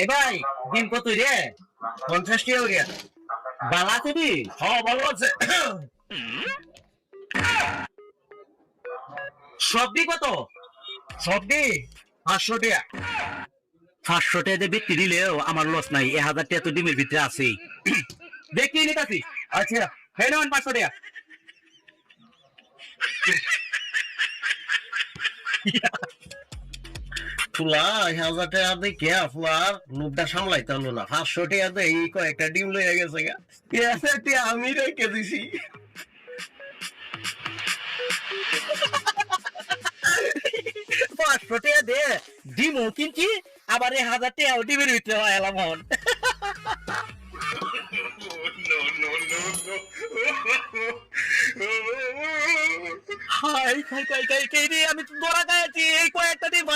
এ ভাই, দিন কত রে? 50 টাকা রে। বালা তুমি? হ্যাঁ, ভালো আছে। সবজি কত? সবজি 500 টাকা। 500 টাকা দিয়ে বিক্রি দিলেও আমার লস নাই, 1000 টাকা তো ডিমের ভিতরে আছেই। দেখি নিতাছি। আচ্ছা, হ্যাঁ নেন 500 টাকা। ফুলা 1000 টাকা দিয়ে কে ফুলার লোকটা সামলাইতে হলো না, 500 টাকা দিয়ে এই কয়েকটা ডিম লইয়া গেছে গা। আমি রেখে দিছি। 500 টাকা দে ডিমও কিনছি, আবার 1000 টাকা ডিমের ভিতরে হয় এলাম হন। হাই খাই খাই খাই খাই রে, আমি তো দৌড়া খাইছি এই কয়েকটা ডিম।